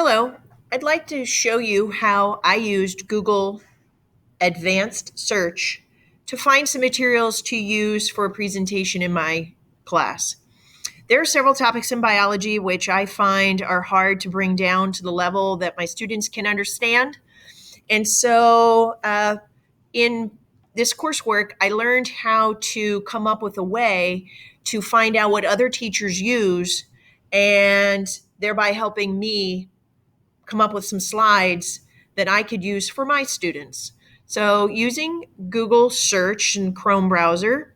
Hello, I'd like to show you how I used Google Advanced Search to find some materials to use for a presentation in my class. There are several topics in biology which I find are hard to bring down to the level that my students can understand. And so in this coursework, I learned how to come up with a way to find out what other teachers use and thereby helping me come up with some slides that I could use for my students. So using Google search and Chrome browser,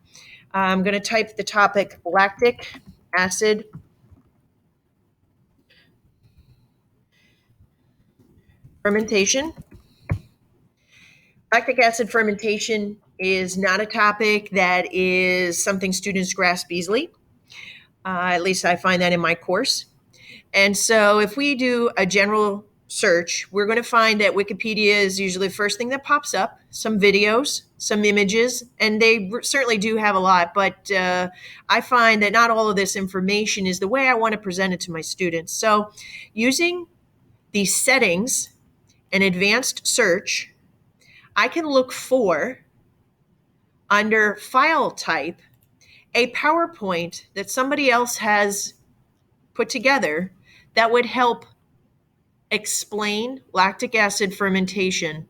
I'm going to type the topic lactic acid fermentation. Lactic acid fermentation is not a topic that is something students grasp easily. At least I find that in my course. And so if we do a general search, we're going to find that Wikipedia is usually the first thing that pops up, some videos, some images, and they certainly do have a lot, but I find that not all of this information is the way I want to present it to my students. So using these settings and advanced search, I can look for, under file type, a PowerPoint that somebody else has put together that would help explain lactic acid fermentation.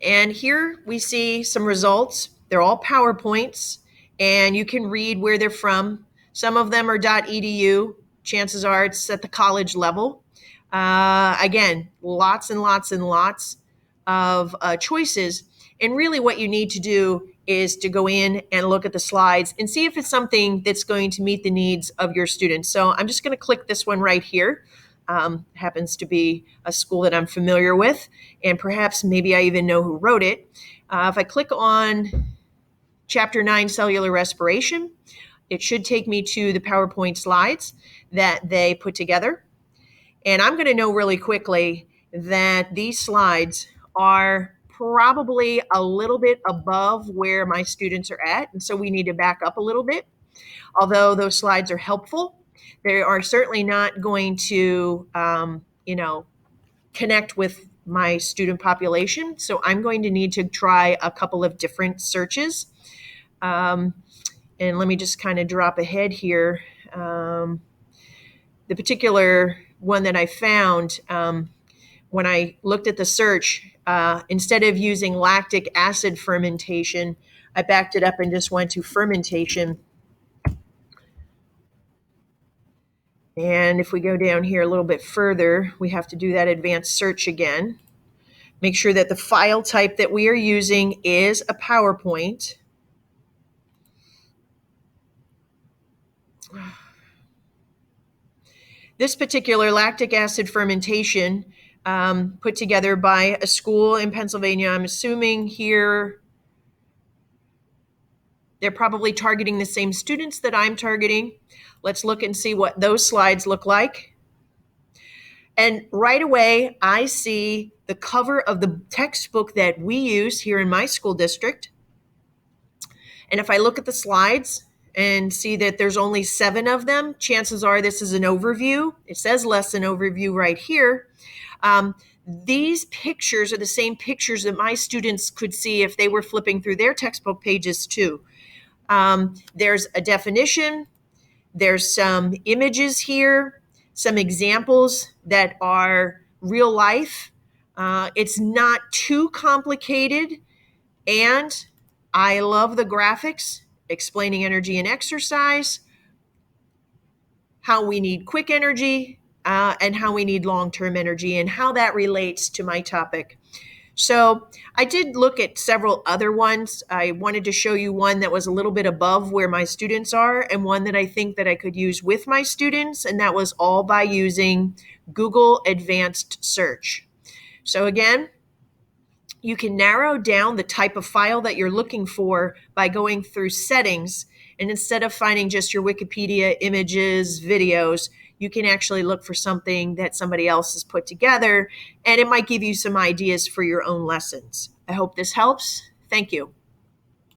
And here we see some results. They're all PowerPoints, and you can read where they're from. Some of them are .edu. Chances are it's at the college level. Again, lots and lots and lots of choices. And really what you need to do is to go in and look at the slides and see if it's something that's going to meet the needs of your students. So I'm just going to click this one right here. Happens to be a school that I'm familiar with, and perhaps maybe I even know who wrote it. If I click on Chapter 9, Cellular Respiration, it should take me to the PowerPoint slides that they put together. And I'm going to know really quickly that these slides are probably a little bit above where my students are at, and so we need to back up a little bit. Although those slides are helpful, they are certainly not going to, connect with my student population. So I'm going to need to try a couple of different searches. And let me just kind of drop ahead here. The particular one that I found, when I looked at the search, instead of using lactic acid fermentation, I backed it up and just went to fermentation. And if we go down here a little bit further, we have to do that advanced search again. Make sure that the file type that we are using is a PowerPoint. This particular lactic acid fermentation put together by a school in Pennsylvania. I'm assuming here they're probably targeting the same students that I'm targeting. Let's look and see what those slides look like. And right away, I see the cover of the textbook that we use here in my school district. And if I look at the slides and see that there's only 7 of them, chances are this is an overview. It says lesson overview right here. These pictures are the same pictures that my students could see if they were flipping through their textbook pages too. There's a definition. There's some images here, some examples that are real life. It's not too complicated, and I love the graphics explaining energy and exercise, how we need quick energy, and how we need long-term energy, and how that relates to my topic. So I did look at several other ones. I wanted to show you one that was a little bit above where my students are, and one that I think that I could use with my students, and that was all by using Google Advanced Search. So again, you can narrow down the type of file that you're looking for by going through settings, and instead of finding just your Wikipedia images, videos, you can actually look for something that somebody else has put together, and it might give you some ideas for your own lessons. I hope this helps. Thank you.